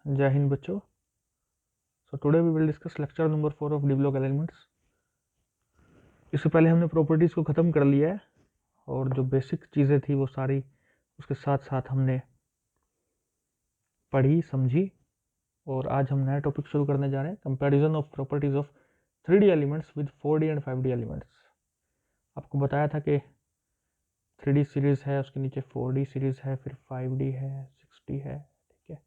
जय हिंद बच्चों। So today we will discuss lecture number 4 of d block elements. इससे पहले हमने प्रॉपर्टीज़ को ख़त्म कर लिया है और जो बेसिक चीज़ें थी वो सारी उसके साथ साथ हमने पढ़ी समझी। और आज हम नया टॉपिक शुरू करने जा रहे हैं, comparison of properties of 3D elements with 4D and 5D elements. आपको बताया था कि 3D सीरीज़ है, उसके नीचे 4D सीरीज़ है, फिर 5D है, 6D है। ठीक है,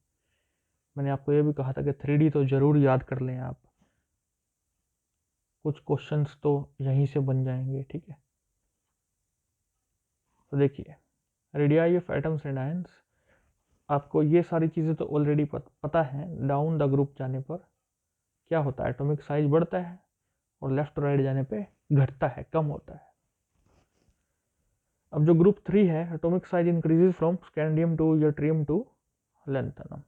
मैंने आपको ये भी कहा था कि 3D तो ज़रूर याद कर लें आप, कुछ क्वेश्चंस तो यहीं से बन जाएंगे। ठीक है, तो देखिए, radii of atoms and ions, आपको ये सारी चीज़ें तो ऑलरेडी पता है। डाउन द ग्रुप जाने पर क्या होता है, एटॉमिक साइज बढ़ता है और लेफ्ट राइट जाने पे घटता है, कम होता है। अब जो ग्रुप 3 है, atomic size increases from scandium to yttrium to lanthanum.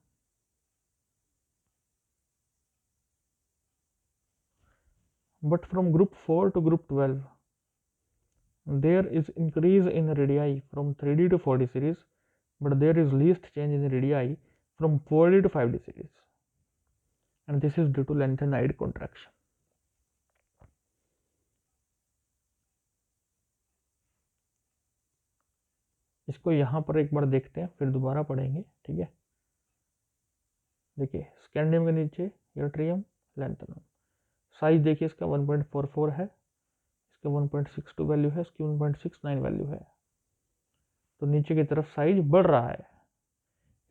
But from group 4 to group 12 there is increase in radii from 3D to 4D series, but there is least change in radii from 4D to 5D series, and this is due to lanthanide contraction. इसको यहाँ पर एक बार देखते हैं, फिर दोबारा पढ़ेंगे। ठीक है, देखिए, स्कैंडियम के नीचे यट्रियम, लैंथनम। साइज देखिए, इसका 1.44 है, इसका 1.62 वैल्यू है, इसकी 1.69 वैल्यू है। तो नीचे की तरफ साइज बढ़ रहा है,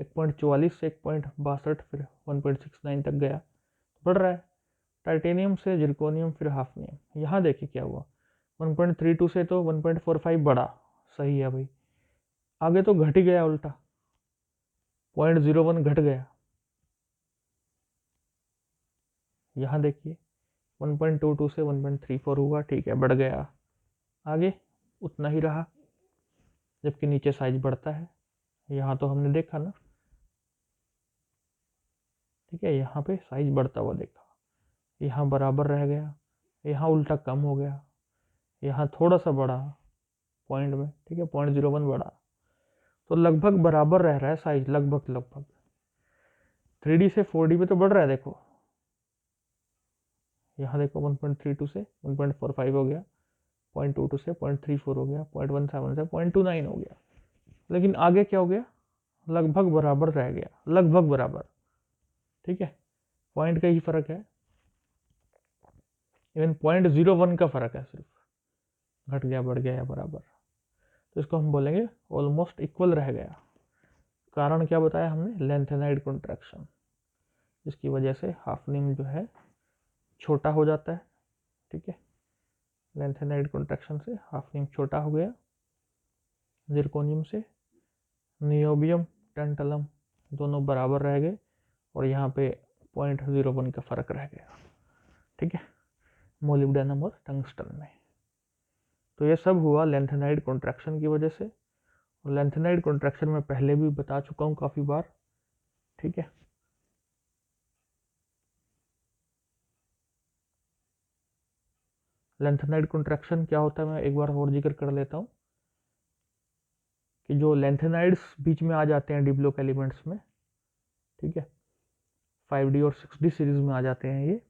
1.44 से 1.62, फिर 1.69 तक गया, बढ़ रहा है। टाइटेनियम से जिरकोनियम, फिर हाफनियम। यहाँ देखिए क्या हुआ, 1.32 से तो 1.45 बढ़ा, सही है भाई। आगे तो घट ही गया, उल्टा 0.01 घट गया। यहाँ देखिए 1.22 से 1.34 हुआ, ठीक है, बढ़ गया। आगे उतना ही रहा, जबकि नीचे साइज बढ़ता है। यहाँ तो हमने देखा ना, ठीक है, यहाँ पे साइज बढ़ता हुआ देखा, यहाँ बराबर रह गया, यहाँ उल्टा कम हो गया, यहाँ थोड़ा सा बढ़ा पॉइंट में, ठीक है, 0.01 बढ़ा। तो लगभग बराबर रह रहा है साइज, लगभग 3D से 4D में तो बढ़ रहा है। देखो यहाँ देखो, 1.32 से 1.45 हो गया, 0.22 से 0.34 हो गया, 0.17 से 0.29 हो गया। लेकिन आगे क्या हो गया, लगभग बराबर रह गया, लगभग बराबर। ठीक है, पॉइंट का ही फर्क है, इवन 0.01 का फर्क है, सिर्फ घट गया, बढ़ गया या बराबर। तो इसको हम बोलेंगे ऑलमोस्ट इक्वल रह गया। कारण क्या बताया हमने, लैंथेनाइड कॉन्ट्रैक्शन, जिसकी वजह से हाफनियम जो है छोटा हो जाता है। ठीक है, लैंथेनाइड कॉन्ट्रैक्शन से हाफनियम छोटा हो गया, जिरकोनियम से नियोबियम, टैंटलम दोनों बराबर रह गए, और यहाँ पे 0.01 का फर्क रह गया। ठीक है, मोलिब्डेनम और टंगस्टन में। तो ये सब हुआ लैंथेनाइड कॉन्ट्रैक्शन की वजह से, और लैंथेनाइड कॉन्ट्रैक्शन में पहले भी बता चुका हूँ काफ़ी बार। ठीक है, लैंथेनाइड कॉन्ट्रैक्शन क्या होता है, मैं एक बार और जिक्र कर लेता हूँ कि जो लैंथेनाइड्स बीच में आ जाते हैं डी ब्लॉक एलिमेंट्स में, ठीक है, 5D और 6D सीरीज में आ जाते हैं ये।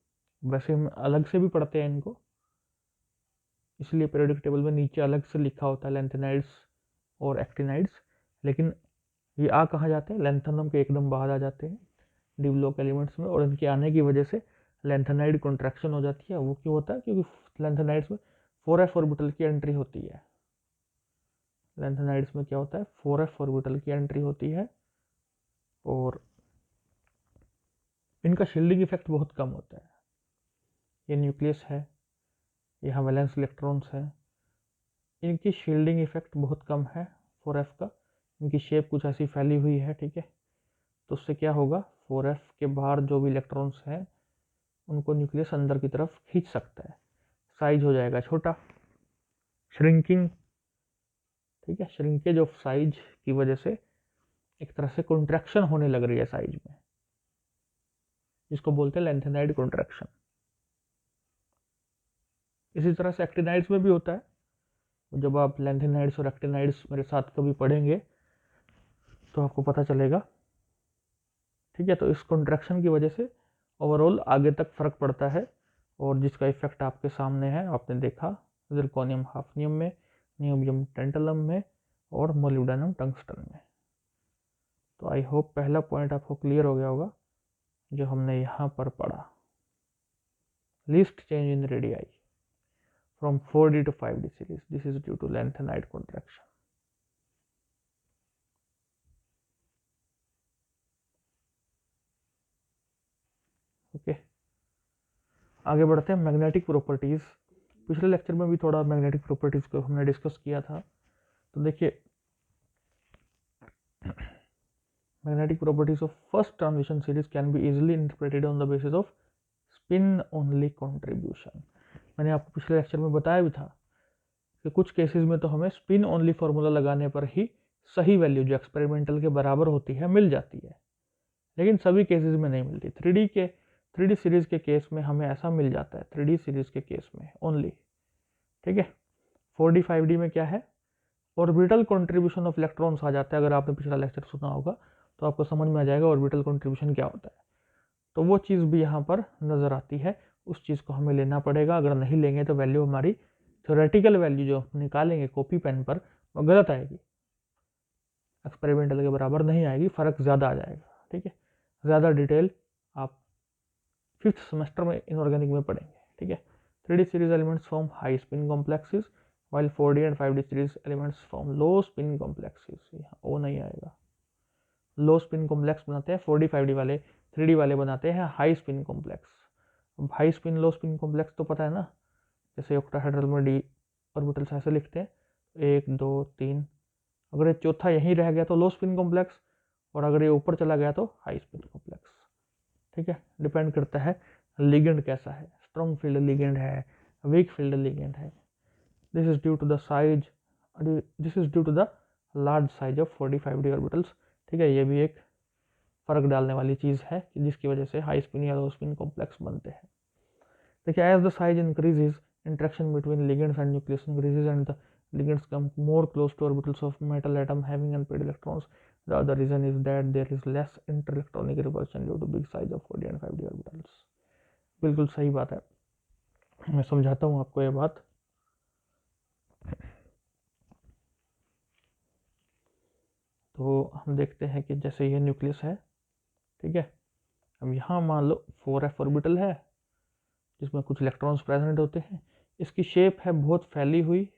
वैसे हम अलग से भी पढ़ते हैं इनको, इसलिए पीरियोडिक टेबल में नीचे अलग से लिखा होता है लैंथेनाइड्स और एक्टिनाइड्स। लेकिन ये आ कहाँ जाते हैं, लैंथेनम के एकदम बाहर आ जाते हैं डी ब्लॉक एलिमेंट्स में, और इनके आने की वजह से लैंथेनाइड कॉन्ट्रैक्शन हो जाती है। वो क्यों होता है, क्योंकि लैंथेनाइड्स में 4f ऑर्बिटल की एंट्री होती है। लैंथेनाइड्स में क्या होता है, 4f ऑर्बिटल की एंट्री होती है, और इनका शील्डिंग इफेक्ट बहुत कम होता है। ये न्यूक्लियस है, यहाँ वैलेंस इलेक्ट्रॉन्स है, इनकी शील्डिंग इफेक्ट बहुत कम है 4f का। इनकी शेप कुछ ऐसी फैली हुई है, ठीक है। तो उससे क्या होगा, 4f के बाहर जो भी इलेक्ट्रॉन्स हैं उनको न्यूक्लियस अंदर की तरफ खींच सकता है, साइज हो जाएगा छोटा, श्रिंकिंग। ठीक है, श्रिंकेज ऑफ साइज की वजह से एक तरह से कॉन्ट्रैक्शन होने लग रही है साइज में, जिसको बोलते हैं लैंथेनाइड कॉन्ट्रैक्शन। इसी तरह से एक्टिनाइड्स में भी होता है। जब आप लैंथेनाइड्स और एक्टिनाइड्स मेरे साथ कभी पढ़ेंगे तो आपको पता चलेगा ठीक है। तो इस कॉन्ट्रैक्शन की वजह से ओवरऑल आगे तक फर्क पड़ता है, और जिसका इफेक्ट आपके सामने है, आपने देखा जिरकोनियम हाफनियम में, नियोबियम टेंटलम में और मोलिब्डेनम टंगस्टन में। तो आई होप पहला पॉइंट आपको क्लियर हो गया होगा जो हमने यहाँ पर पढ़ा, least change in radii from 4D to 5D series, this is due to lanthanide contraction. Okay, आगे बढ़ते हैं मैग्नेटिक प्रॉपर्टीज। पिछले लेक्चर में भी थोड़ा मैग्नेटिक प्रॉपर्टीज को हमने डिस्कस किया था। तो देखिए, magnetic properties of first transition series can be easily interpreted on the basis of spin only contribution। मैंने आपको पिछले लेक्चर में बताया भी था कि कुछ केसेस में तो हमें स्पिन ओनली फॉर्मूला लगाने पर ही सही वैल्यू जो एक्सपेरिमेंटल के बराबर होती है मिल जाती है, लेकिन सभी केसेस में नहीं मिलती। 3D सीरीज के केस में हमें ऐसा मिल जाता है, 3D सीरीज के केस में ओनली। ठीक है, 4D 5D में क्या है, ऑर्बिटल कंट्रीब्यूशन ऑफ इलेक्ट्रॉन्स आ जाता है। अगर आपने पिछला लेक्चर सुना होगा तो आपको समझ में आ जाएगा ऑर्बिटल कंट्रीब्यूशन क्या होता है। तो वो चीज़ भी यहाँ पर नज़र आती है, उस चीज़ को हमें लेना पड़ेगा। अगर नहीं लेंगे तो वैल्यू हमारी थ्योरेटिकल वैल्यू जो निकालेंगे कॉपी पेन पर वो गलत आएगी, एक्सपेरिमेंटल के बराबर नहीं आएगी, फ़र्क ज़्यादा आ जाएगा। ठीक है, ज़्यादा डिटेल आप 5th सेमेस्टर में इनऑर्गेनिक में पढ़ेंगे। ठीक है, 3D series elements form high spin complexes while 4D and 5D series elements form low spin complexes। यहाँ ओ नहीं आएगा, लो स्पिन कॉम्प्लेक्स बनाते हैं 4D 5D वाले, 3D वाले बनाते हैं हाई स्पिन कॉम्प्लेक्स। अब हाई स्पिन लो स्पिन कॉम्प्लेक्स तो पता है ना, जैसे ऑक्टाहेड्रल में डी ऑर्बिटल्स ऐसे लिखते हैं 1 2 3, अगर ये चौथा यहीं रह गया तो लो स्पिन कॉम्प्लेक्स, और अगर ये ऊपर चला गया तो हाई स्पिन कॉम्प्लेक्स। ठीक है, डिपेंड करता है लिगेंड कैसा है, स्ट्रॉन्ग फील्ड लिगेंड है, वीक फील्ड लिगेंड है। This is due to the size, this is due to the large size of 4D 5D orbitals। ठीक है, ये भी एक फर्क डालने वाली चीज़ है कि जिसकी वजह से हाई स्पिन या लो स्पिन कॉम्प्लेक्स बनते हैं। देखिए, as the size increases interaction between ligands and nucleus increases and the ligands come more close to orbitals of metal atom having unpaired electrons। The other reason is that there is less interelectronic repulsion due to big size of 4D and 5D orbitals। बिल्कुल सही बात है, मैं समझाता हूँ आपको ये बात। तो हम देखते हैं कि जैसे ये न्यूक्लियस है, ठीक है, अब यहाँ मान लो 4f ऑर्बिटल है जिसमें कुछ इलेक्ट्रॉन्स प्रेजेंट होते हैं। इसकी शेप है बहुत फैली हुई,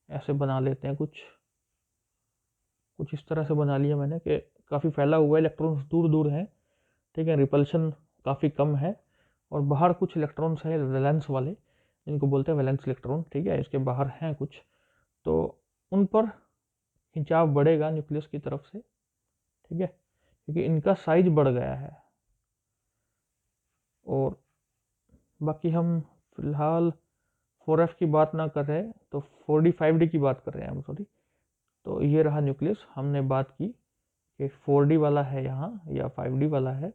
ऐसे बना लेते हैं, कुछ इस तरह से बना लिया मैंने कि काफ़ी फैला हुआ है, इलेक्ट्रॉन्स दूर दूर हैं। ठीक है, रिपल्शन काफ़ी कम है, और बाहर कुछ इलेक्ट्रॉन्स हैं वैलेंस वाले, जिनको बोलते हैं वैलेंस इलेक्ट्रॉन। ठीक है, इसके बाहर हैं कुछ, तो उन पर खिंचाव बढ़ेगा न्यूक्लियस की तरफ से। ठीक है, क्योंकि इनका साइज बढ़ गया है। और बाकी हम फिलहाल 4f की बात ना कर रहे तो 4D 5D की बात कर रहे हैं हम, सॉरी। तो ये रहा न्यूक्लियस, हमने बात की कि 4D वाला है यहाँ या 5D वाला है।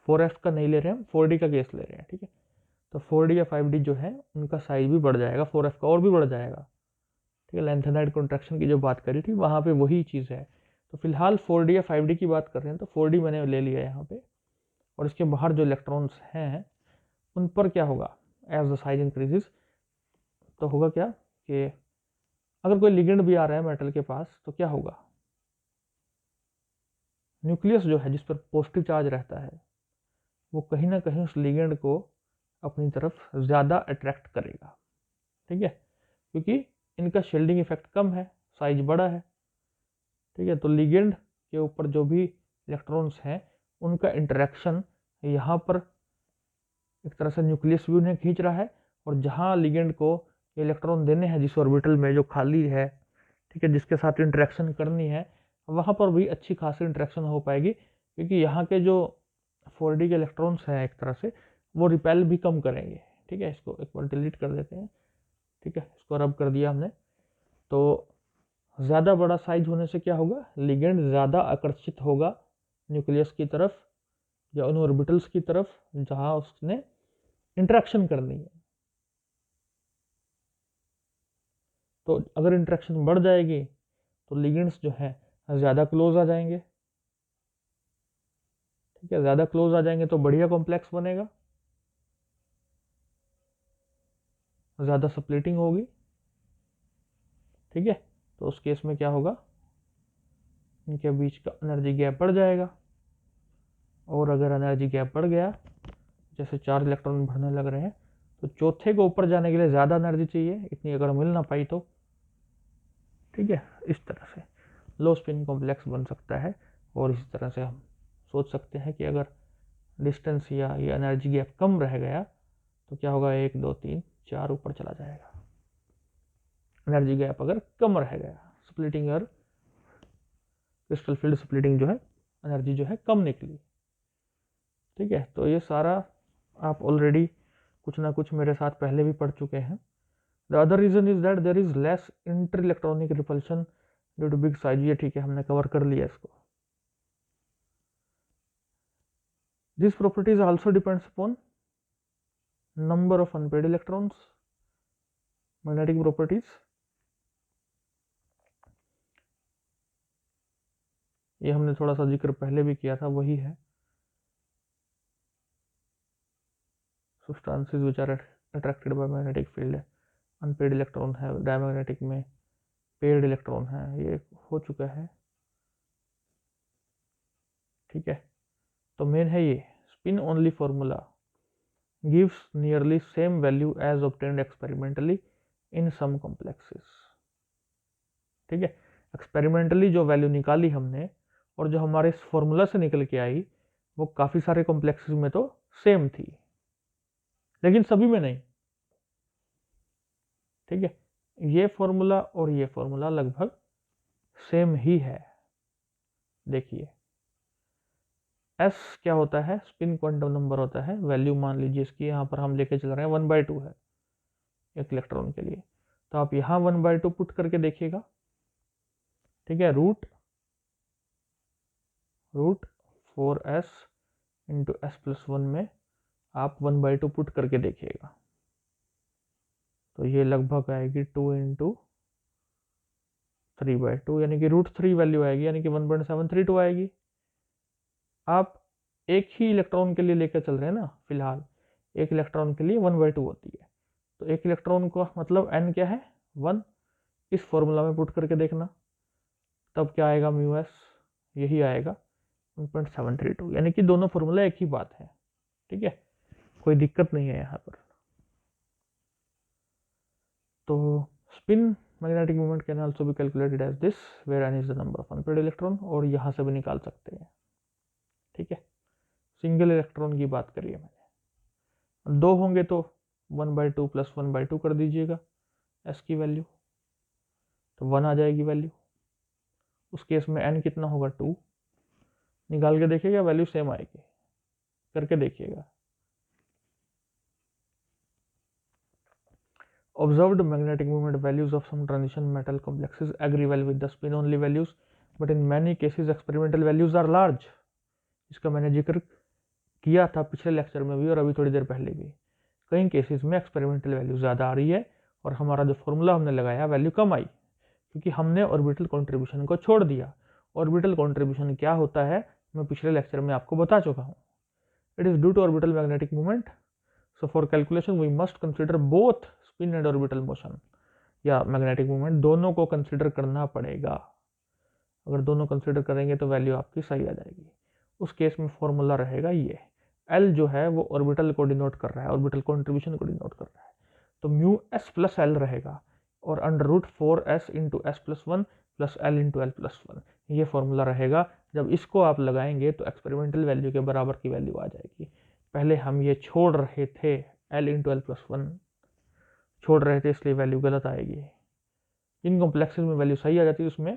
4f का नहीं ले रहे हैं, 4D का केस ले रहे हैं। ठीक है, तो 4D या 5D जो है उनका साइज भी बढ़ जाएगा, 4f का और भी बढ़ जाएगा। ठीक है, लैंथेनाइड कॉन्ट्रैक्शन की जो बात करी थी वहाँ पे वही चीज़ है। तो फिलहाल 4D या 5D की बात कर रहे हैं, तो 4D मैंने ले लिया यहाँ पे, और इसके बाहर जो इलेक्ट्रॉन्स हैं उन पर क्या होगा, एज द साइज इंक्रीजेज, तो होगा क्या कि अगर कोई लिगेंड भी आ रहा है मेटल के पास तो क्या होगा, न्यूक्लियस जो है जिस पर पॉजिटिव चार्ज रहता है वो कहीं ना कहीं उस लिगेंड को अपनी तरफ ज़्यादा अट्रैक्ट करेगा। ठीक है, क्योंकि इनका शील्डिंग इफेक्ट कम है, साइज बड़ा है। ठीक है, तो लिगेंड के ऊपर जो भी इलेक्ट्रॉन्स हैं उनका इंटरेक्शन यहाँ पर एक तरह से न्यूक्लियस भी उन्हें खींच रहा है, और जहाँ लिगेंड को इलेक्ट्रॉन देने हैं जिस ऑर्बिटल में जो खाली है, ठीक है, जिसके साथ इंटरेक्शन करनी है, वहाँ पर भी अच्छी खासी इंटरेक्शन हो पाएगी, क्योंकि यहाँ के जो 4D के इलेक्ट्रॉन्स हैं एक तरह से वो रिपेल भी कम करेंगे। ठीक है, इसको एक बार डिलीट कर देते हैं। ठीक है, इसको रब कर दिया हमने। तो ज़्यादा बड़ा साइज होने से क्या होगा, लिगेंड ज़्यादा आकर्षित होगा न्यूक्लियस की तरफ या उन ऑर्बिटल्स की तरफ जहाँ उसने इंटरेक्शन करनी है। तो अगर इंटरेक्शन बढ़ जाएगी तो लिगेंड्स जो है ज़्यादा क्लोज आ जाएंगे। ठीक है, ज़्यादा क्लोज आ जाएंगे तो बढ़िया कॉम्प्लेक्स बनेगा, ज़्यादा स्प्लिटिंग होगी। ठीक है, तो उस केस में क्या होगा, इनके बीच का एनर्जी गैप बढ़ जाएगा, और अगर एनर्जी गैप बढ़ गया, जैसे 4 इलेक्ट्रॉन भरने लग रहे हैं, तो चौथे को ऊपर जाने के लिए ज़्यादा एनर्जी चाहिए, इतनी अगर मिल ना पाई तो। ठीक है, इस तरह से लो स्पिन कॉम्प्लेक्स बन सकता है। और इस तरह से हम सोच सकते हैं कि अगर डिस्टेंस या ये एनर्जी गैप कम रह गया तो क्या होगा, 1 2 3 4 ऊपर चला जाएगा। एनर्जी गैप अगर कम रह गया, स्प्लिटिंग और क्रिस्टल फील्ड स्प्लिटिंग जो है, एनर्जी जो है कम निकली। ठीक है, तो ये सारा आप ऑलरेडी कुछ ना कुछ मेरे साथ पहले भी पढ़ चुके हैं। The other reason is that there is less inter electronic repulsion due to big size. ये ठीक है, हमने कवर कर लिया इसको। This properties also depends upon number of unpaired electrons, magnetic properties. ये हमने थोड़ा सा जिक्र पहले भी किया था, वही है। substances which are attracted by magnetic field, unpaired electron है, डायमैग्नेटिक में पेड इलेक्ट्रॉन है, ये हो चुका है। ठीक है, तो मेन है ये spin only formula gives nearly same value as obtained experimentally in some complexes. ठीक है, एक्सपेरिमेंटली जो वैल्यू निकाली हमने और जो हमारे इस फॉर्मूला से निकल के आई, वो काफ़ी सारे कॉम्प्लेक्सेस में तो सेम थी, लेकिन सभी में नहीं। ठीक है, ये फॉर्मूला और ये फॉर्मूला लगभग सेम ही है। देखिए, एस क्या होता है, स्पिन क्वांटम नंबर होता है। वैल्यू मान लीजिए इसकी, यहाँ पर हम लेके चल रहे हैं 1/2 है एक इलेक्ट्रॉन के लिए, तो आप यहाँ 1/2 पुट करके देखिएगा। ठीक है, रूट 4s इंटू s+1 में आप 1/2 पुट करके देखिएगा, तो ये लगभग आएगी 2 इंटू 3/2, यानी कि √3 वैल्यू आएगी, यानी कि 1.732 आएगी। आप एक ही इलेक्ट्रॉन के लिए लेकर चल रहे हैं ना, फिलहाल एक इलेक्ट्रॉन के लिए 1/2 होती है, तो एक इलेक्ट्रॉन का मतलब n क्या है, 1। इस फॉर्मूला में पुट करके देखना, तब क्या आएगा, μs यही आएगा 1.732, यानी कि दोनों फॉर्मूला एक ही बात है। ठीक है, कोई दिक्कत नहीं है यहाँ पर। तो spin magnetic moment can also be calculated as this, where n is the number of unpaired electron, और यहाँ से भी निकाल सकते हैं। ठीक है, सिंगल इलेक्ट्रॉन की बात करिए मैंने, 2 होंगे तो 1/2 प्लस 1/2 कर दीजिएगा s की वैल्यू, तो 1 आ जाएगी वैल्यू। उस केस में n कितना होगा, 2। निकाल के देखिएगा, वैल्यू सेम आएगी, करके देखिएगा। Observed magnetic moment values of some transition metal complexes agree well with the spin only values, but in many cases experimental values are large। इसका मैंने जिक्र किया था पिछले लेक्चर में भी और अभी थोड़ी देर पहले भी। कई केसेस में एक्सपेरिमेंटल वैल्यू ज़्यादा आ रही है और हमारा जो फॉर्मूला हमने लगाया वैल्यू कम आई, क्योंकि हमने ऑर्बिटल कॉन्ट्रीब्यूशन को छोड़ दिया। ऑर्बिटल कॉन्ट्रीब्यूशन क्या होता है, मैं पिछले लेक्चर में आपको बता चुका हूँ। It is due to orbital magnetic movement, so for calculation we must consider both spin and orbital motion या मैग्नेटिक मूवमेंट, दोनों को कंसिडर करना पड़ेगा। अगर दोनों कंसिडर करेंगे तो वैल्यू आपकी सही आ जाएगी। उस केस में फॉर्मूला रहेगा ये, L जो है वो ऑर्बिटल को डिनोट कर रहा है, ऑर्बिटल कॉन्ट्रीब्यूशन को डिनोट कर रहा है, तो μs प्लस L रहेगा, और √4s into s+1 plus L into L+1 ये फॉर्मूला रहेगा। जब इसको आप लगाएंगे तो एक्सपेरिमेंटल वैल्यू के बराबर की वैल्यू आ जाएगी। पहले हम ये छोड़ रहे थे, L इंटू L+1 छोड़ रहे थे, इसलिए वैल्यू गलत आएगी। इन कॉम्प्लेक्सेस में वैल्यू सही आ जाती है उसमें,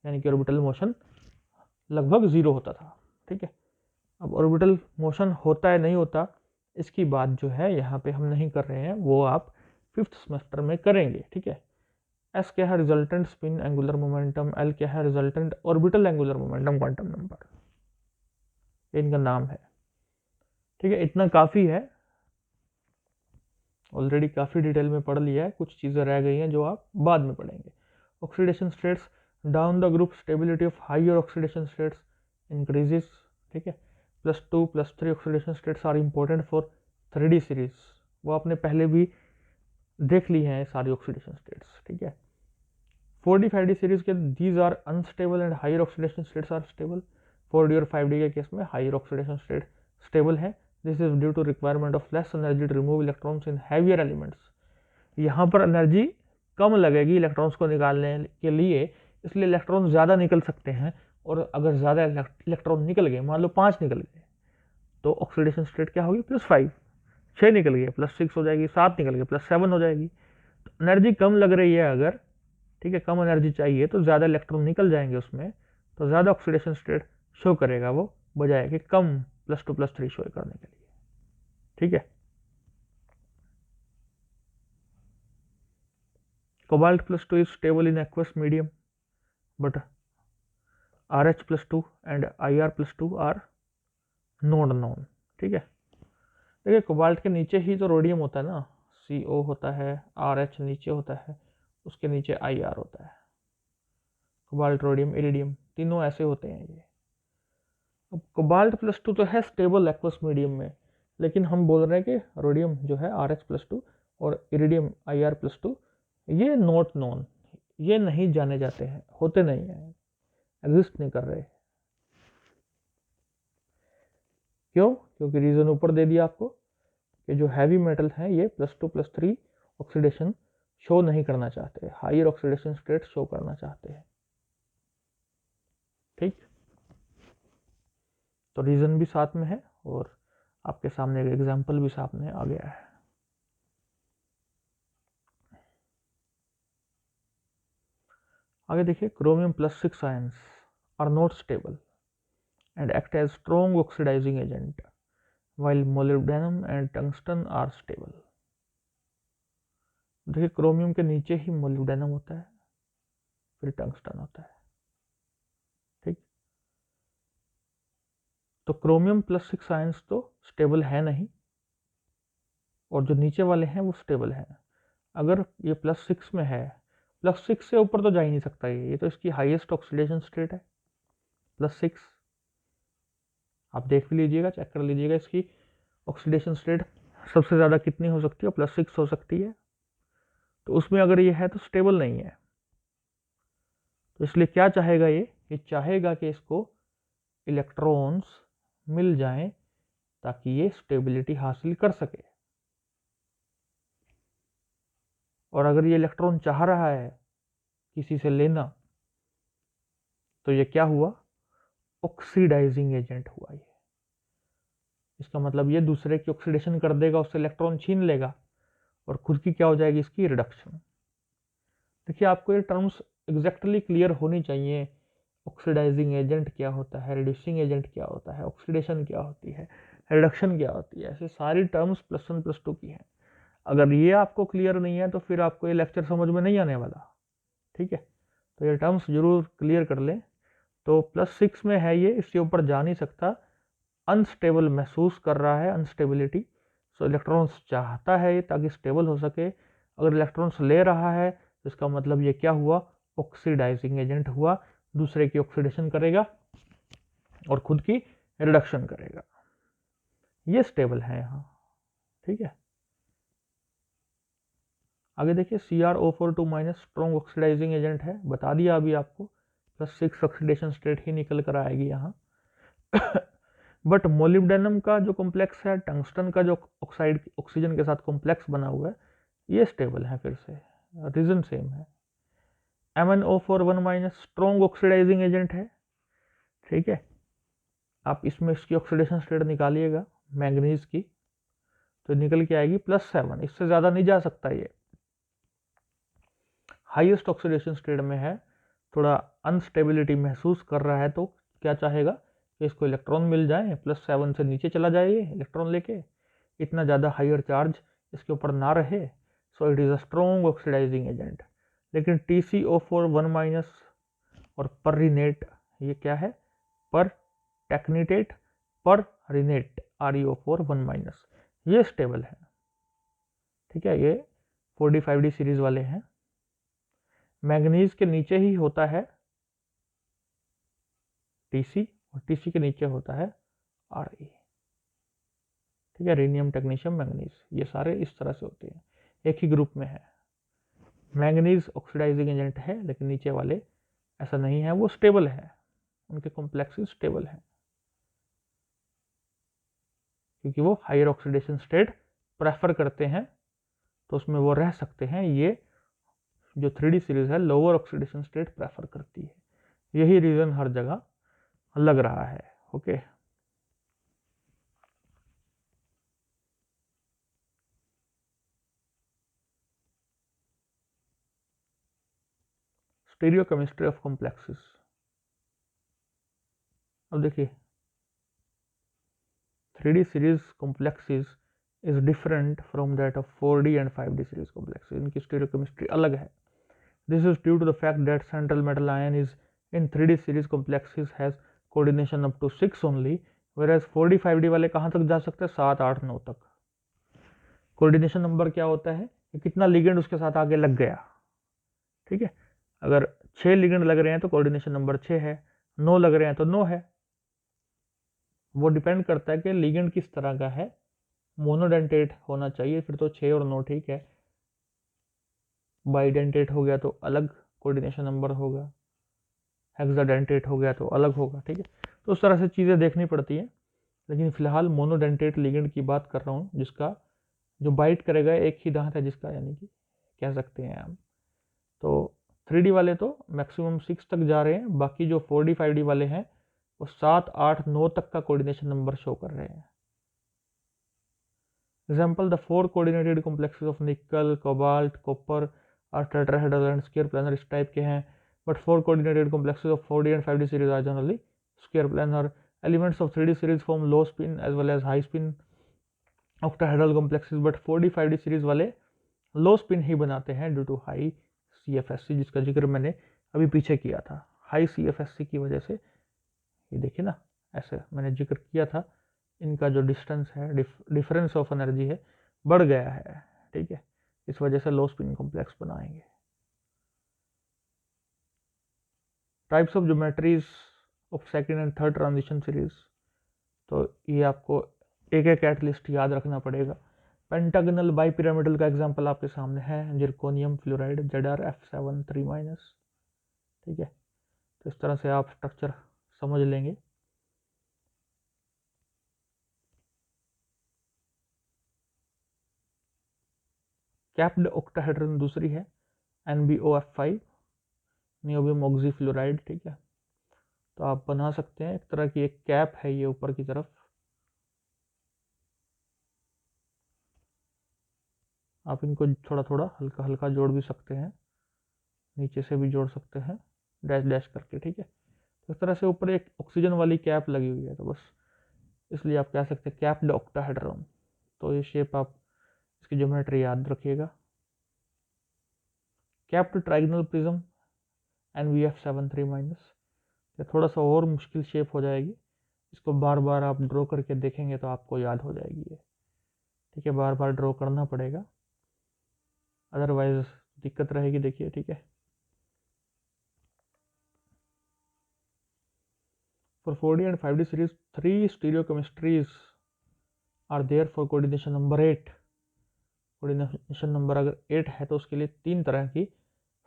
यानी कि ऑर्बिटल मोशन लगभग 0 होता था। ठीक है, अब ऑर्बिटल मोशन होता है नहीं होता, इसकी बात जो है यहाँ पे हम नहीं कर रहे हैं, वो आप 5th सेमेस्टर में करेंगे। ठीक है, एस क्या है, resultant spin angular momentum, L क्या है, resultant orbital angular momentum quantum number, ये इनका नाम है। ठीक है, इतना काफ़ी है, ऑलरेडी काफ़ी डिटेल में पढ़ लिया है, कुछ चीज़ें रह गई हैं जो आप बाद में पढ़ेंगे। Oxidation states, down the group stability of higher oxidation states increases. ठीक है, +2+3 oxidation states are important for 3D series. वो आपने पहले भी देख ली हैं सारी ऑक्सीडेशन स्टेट्स, ठीक है। 4D 5D सीरीज के these are unstable and higher oxidation states are stable. 4D और 5D के केस में हायर ऑक्सीडेशन स्टेट स्टेबल है। This is due to requirement of less energy to remove electrons in heavier elements. यहाँ पर energy कम लगेगी electrons को निकालने के लिए, इसलिए इलेक्ट्रॉन ज़्यादा निकल सकते हैं। और अगर ज़्यादा इलेक्ट्रॉन निकल गए, मान लो 5 निकल गए, तो ऑक्सीडेशन स्टेट क्या होगी, +5। 6 निकल गए, +6 हो जाएगी। 7 निकल गए, +7 हो जाएगी। तो एनर्जी कम लग रही है अगर, ठीक है, कम एनर्जी चाहिए तो ज़्यादा इलेक्ट्रॉन निकल जाएंगे उसमें, तो ज़्यादा ऑक्सीडेशन स्टेट शो करेगा वो, बजाय कि कम +2+3 शो करने के लिए, ठीक है। Cobalt +2 is stable in aqueous medium, but RH +2 and IR +2 are not known, ठीक है। देखिए कोबाल्ट के नीचे ही तो रोडियम होता है ना, CO होता है, RH नीचे होता है, उसके नीचे IR होता है। कोबाल्ट, रोडियम, इरिडियम तीनों ऐसे होते हैं ये। अब कोबाल्ट +2 तो है स्टेबल एक्वस मीडियम में, लेकिन हम बोल रहे हैं कि रोडियम जो है RH +2 और इरिडियम IR +2 ये नॉट नोन, ये नहीं जाने जाते हैं, होते नहीं हैं, एग्जिस्ट नहीं कर रहे। क्यों? क्योंकि रीजन ऊपर दे दिया आपको कि जो हैवी मेटल हैं ये +2+3 ऑक्सीडेशन शो नहीं करना चाहते, हायर ऑक्सीडेशन स्टेट शो करना चाहते हैं, ठीक। तो रीजन भी साथ में है और आपके सामने एक एग्जांपल भी सामने आ गया है। आगे देखिए, chromium +6 ions are not stable and act as strong oxidising agent while molybdenum and tungsten are stable। देखिए क्रोमियम के नीचे ही मोलिब्डेनम होता है, फिर टंगस्टन होता है, ठीक। तो क्रोमियम +6 आयंस तो स्टेबल है नहीं, और जो नीचे वाले हैं वो स्टेबल हैं। अगर ये +6 में है, +6 से ऊपर तो जा ही नहीं सकता ये तो इसकी हाईएस्ट ऑक्सीडेशन स्टेट है +6। आप देख भी लीजिएगा, चेक कर लीजिएगा, इसकी ऑक्सीडेशन स्टेट सबसे ज़्यादा कितनी हो सकती है, +6 हो सकती है। तो उसमें अगर ये है तो स्टेबल नहीं है, तो इसलिए क्या चाहेगा ये चाहेगा कि इसको इलेक्ट्रॉन्स मिल जाएं ताकि ये स्टेबिलिटी हासिल कर सके। और अगर ये इलेक्ट्रॉन चाह रहा है किसी से लेना, तो ये क्या हुआ, ऑक्सीडाइजिंग एजेंट हुआ ये। इसका मतलब ये दूसरे की ऑक्सीडेशन कर देगा, उससे इलेक्ट्रॉन छीन लेगा और खुद की क्या हो जाएगी, इसकी रिडक्शन। देखिए आपको ये टर्म्स एग्जैक्टली क्लियर होनी चाहिए, ऑक्सीडाइजिंग एजेंट क्या होता है, रिड्यूसिंग एजेंट क्या होता है, ऑक्सीडेशन क्या होती है, रिडक्शन क्या होती है, ऐसे सारी टर्म्स +1 +2 की हैं। अगर ये आपको क्लियर नहीं है तो फिर आपको ये लेक्चर समझ में नहीं आने वाला, ठीक है। तो ये टर्म्स जरूर क्लियर कर लें। तो +6 में है ये, इसके ऊपर जा नहीं सकता, अनस्टेबल महसूस कर रहा है, अनस्टेबिलिटी। सो इलेक्ट्रॉन्स चाहता है ये ताकि स्टेबल हो सके। अगर इलेक्ट्रॉन्स ले रहा है तो इसका मतलब ये क्या हुआ, ऑक्सीडाइजिंग एजेंट हुआ, दूसरे की ऑक्सीडेशन करेगा और खुद की रिडक्शन करेगा, ये स्टेबल है यहाँ, ठीक है। आगे देखिए, CrO42- स्ट्रॉन्ग ऑक्सीडाइजिंग एजेंट है, बता दिया अभी आपको, +6 ऑक्सीडेशन स्टेट ही निकल कर आएगी यहाँ। बट मोलिब्डेनम का जो कॉम्प्लेक्स है, टंगस्टन का जो ऑक्साइड ऑक्सीजन के साथ कॉम्प्लेक्स बना हुआ है, ये स्टेबल है, फिर से रीजन सेम है। MnO41- स्ट्रॉन्ग ऑक्सीडाइजिंग एजेंट है, ठीक है। आप इसमें इसकी ऑक्सीडेशन स्टेट निकालिएगा मैंगनीज की, तो निकल के आएगी +7, इससे ज़्यादा नहीं जा सकता ये, हाईएस्ट ऑक्सीडेशन स्टेट में है, थोड़ा अनस्टेबिलिटी महसूस कर रहा है, तो क्या चाहेगा कि इसको इलेक्ट्रॉन मिल जाए, +7 से नीचे चला जाए ये इलेक्ट्रॉन लेके, इतना ज़्यादा हायर चार्ज इसके ऊपर ना रहे। So it is a strong oxidising agent. लेकिन TCO41- और पररिनेट, ये क्या है, पर टेक्निटेट, पर रिनेट, ReO41-, ये स्टेबल है, ठीक है। ये 4D 5D सीरीज वाले हैं। मैंगनीज के नीचे ही होता है TC, और TC के नीचे होता है Re, ठीक है, रीनियम, टेक्नीशियम, मैंगनीज, ये सारे इस तरह से होते हैं, एक ही ग्रुप में है। मैंगनीज ऑक्सीडाइजिंग एजेंट है, लेकिन नीचे वाले ऐसा नहीं है, वो स्टेबल है, उनके कॉम्प्लेक्सेस स्टेबल है, क्योंकि वो हायर ऑक्सीडेशन स्टेट प्रेफर करते हैं, तो उसमें वो रह सकते हैं। ये जो 3D सीरीज है लोअर ऑक्सीडेशन स्टेट प्रेफर करती है, यही रीजन हर जगह लग रहा है। Okay, stereochemistry of complexes. अब देखिए 3D series complexes is different from that of 4D and 5D series complexes, इनकी स्टीरियोकेमिस्ट्री अलग है। This is due to the fact that central metal ion is in 3D series complexes has coordination up to 6 only, whereas 4D 5D वाले कहाँ तक जा सकते हैं, 7 8 9 तक। कोऑर्डिनेशन नंबर क्या होता है कि कितना लिगेंड उसके साथ आगे लग गया, ठीक है। अगर 6 लिगेंड लग रहे हैं तो कोऑर्डिनेशन नंबर 6 है, 9 लग रहे हैं तो 9 है। वो डिपेंड करता है कि लिगेंड किस तरह का है, मोनोडेंटेट होना चाहिए फिर तो 6 और 9 ठीक है, बाइडेंटेट हो गया तो अलग कोऑर्डिनेशन नंबर होगा, हेक्साडेंटेट हो गया तो अलग होगा, ठीक है। तो उस तरह से चीज़ें देखनी पड़ती हैं, लेकिन फिलहाल मोनोडेंटेट लिगेंड की बात कर रहा हूँ, जिसका जो बाइट करेगा एक ही दांत है जिसका, यानी कि कह सकते हैं आप। तो 3D वाले तो मैक्सिमम 6 तक जा रहे हैं, बाकी जो 4D 5D वाले हैं वो 7 8 9 तक का कोऑर्डिनेशन नंबर शो कर रहे हैं। Example, the 4 coordinated complexes of nickel, cobalt, copper और टेट्राहेड्रल एंड स्क्वायर प्लानर इस टाइप के हैं, but 4 coordinated complexes of 4D and 5D series are generally square planar. Elements of 3D series form low spin as well as high spin octahedral complexes, but 4D 5D series वाले लो spin ही बनाते हैं due to high CFSC, जिसका जिक्र मैंने अभी पीछे किया था। हाई CFSC की वजह से ये देखिए ना, ऐसे मैंने जिक्र किया था, इनका जो डिस्टेंस है, डिफरेंस ऑफ एनर्जी है, बढ़ गया है, ठीक है, इस वजह से लो स्पिन कॉम्प्लेक्स बनाएंगे। Types of geometries of second and third transition series, तो ये आपको एक एक एटलिस्ट याद रखना पड़ेगा। पेंटागनल बाइपिरामिडल का एग्जांपल आपके सामने है, जिरकोनियम फ्लोराइड ZrF7 3-, ठीक है। तो इस तरह से आप स्ट्रक्चर समझ लेंगे। कैप्ड ऑक्टाहेड्रन दूसरी है, NbOF5 नियोबियम ऑक्सीफ्लोराइड, ठीक है। तो आप बना सकते हैं, एक तरह की एक कैप है ये ऊपर की तरफ, आप इनको थोड़ा थोड़ा हल्का हल्का जोड़ भी सकते हैं, नीचे से भी जोड़ सकते हैं, डैश डैश करके, ठीक है। तो इस तरह से ऊपर एक ऑक्सीजन वाली कैप लगी हुई है, तो बस इसलिए आप कह सकते हैं कैप्ड ऑक्टाहेड्रन। तो ये शेप आप इसकी ज्योमेट्री याद रखिएगा। कैप्ड ट्राइगोनल प्रिज्म NbF7 3-, ये थोड़ा सा और मुश्किल शेप हो जाएगी, इसको बार बार आप ड्रॉ करके देखेंगे तो आपको याद हो जाएगी ये, ठीक है, बार बार ड्रॉ करना पड़ेगा, अदरवाइज दिक्कत रहेगी, देखिए, ठीक है। For 4D and 5D series, 3 stereochemistries are there for coordination number 8. Coordination number अगर 8 है तो उसके लिए 3 तरह की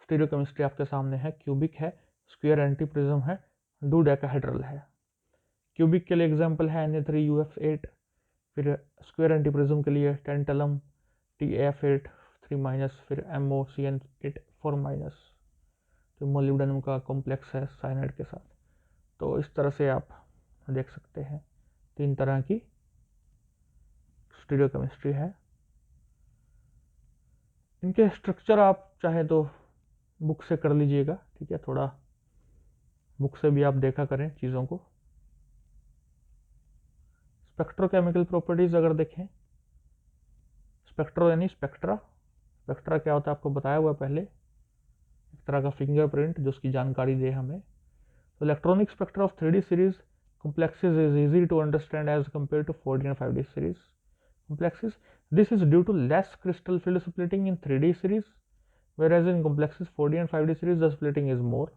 स्टीरियोकेमिस्ट्री आपके सामने है, क्यूबिक है, स्क्वायर एंटीप्रिज्म है, डोडेकाहेड्रल है। क्यूबिक के लिए एग्जांपल है Na3UF8, फिर स्क्वायर एंटीप्रिज्म के लिए टेंटलम TF8 3-, फिर MoCN8 4-, तो मोलिब्डेनम का कॉम्प्लेक्स है साइनाइड के साथ। तो इस तरह से आप देख सकते हैं 3 तरह की स्टीरियोकेमिस्ट्री है। इनके स्ट्रक्चर आप चाहे तो बुक से कर लीजिएगा, ठीक है, थोड़ा बुक से भी आप देखा करें चीज़ों को। स्पेक्ट्रोकेमिकल प्रॉपर्टीज अगर देखें, स्पेक्ट्रो यानी स्पेक्ट्रा, स्पेक्ट्रा क्या होता है आपको बताया हुआ पहले, एक तरह का फिंगरप्रिंट जो उसकी जानकारी दे हमें। तो electronic spectra of 3D series complexes is easy to understand as compared to 4D and 5D series complexes. This is due to less crystal field splitting in 3D series, whereas in complexes 4D and 5D series the splitting is more.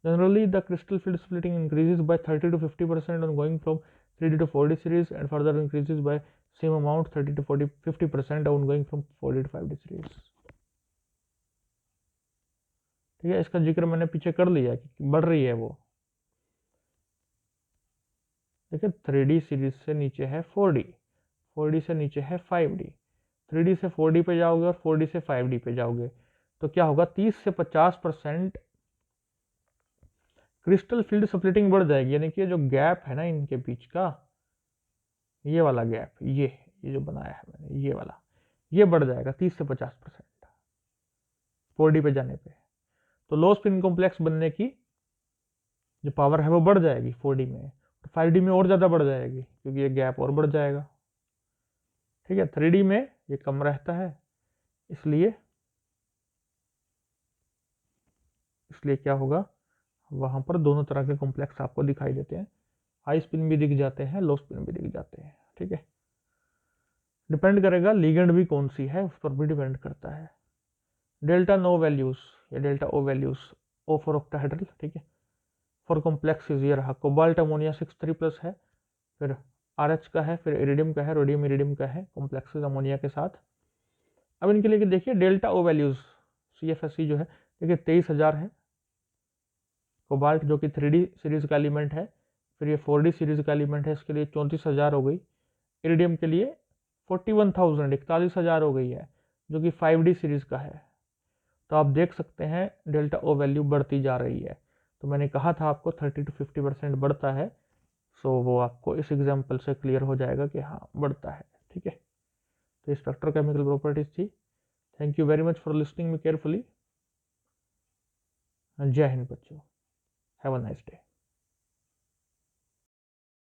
Generally, the crystal field splitting increases by 30 to 50% on going from 3D to 4D series and further increases by same amount 30 to 50% on going from 4D to 5D series. ठीक है, इसका जिक्र मैंने पीछे कर लिया कि बढ़ रही है वो। देखिए 3D सीरीज से नीचे है 4D, 4D से नीचे है 5D, 3D से 4D पे जाओगे और 4D से 5D पे जाओगे तो क्या होगा, 30 से 50% क्रिस्टल फील्ड स्प्लिटिंग बढ़ जाएगी। यानी कि जो गैप है ना इनके बीच का, ये वाला गैप, ये जो बनाया है मैंने, ये वाला, ये बढ़ जाएगा 30 से 50% 4D पे जाने पे। तो लो स्पिन कॉम्प्लेक्स बनने की जो पावर है वो बढ़ जाएगी 4D में, तो 5D में और ज़्यादा बढ़ जाएगी क्योंकि ये गैप और बढ़ जाएगा। ठीक है, 3D में ये कम रहता है, इसलिए क्या होगा, वहां पर दोनों तरह के कॉम्प्लेक्स आपको दिखाई देते हैं, हाई स्पिन भी दिख जाते हैं, लो स्पिन भी दिख जाते हैं। ठीक है, डिपेंड करेगा लिगेंड भी कौन सी है, उस पर भी डिपेंड करता है। डेल्टा नो वैल्यूज या delta o values, o for octahedral, ठीक है, फॉर कॉम्प्लेक्स ये रहा, कोबाल्ट अमोनिया 6,3+ है, फिर RH का है, फिर इरिडियम का है, रोडियम इरिडियम का है, कॉम्प्लेक्सेस अमोनिया के साथ। अब इनके लिए देखिए डेल्टा ओ वैल्यूज, CFSE जो है देखिए 23,000 है, कोबाल्ट जो कि 3D सीरीज का एलिमेंट है, फिर ये 4D सीरीज का एलिमेंट है, इसके लिए 34,000 हो गई। इरिडियम के लिए 41,000, 41,000 हो गई है, जो कि 5D सीरीज का है। तो आप देख सकते हैं डेल्टा ओ वैल्यू बढ़ती जा रही है। तो मैंने कहा था आपको 30 to 50% बढ़ता है, सो वो आपको इस एग्जाम्पल से क्लियर हो जाएगा कि हाँ बढ़ता है। ठीक है, तो स्पेक्ट्रोकेमिकल प्रॉपर्टीज थी। Thank you very much for listening me carefully. जय हिंद बच्चों, हैव अ नाइस डे।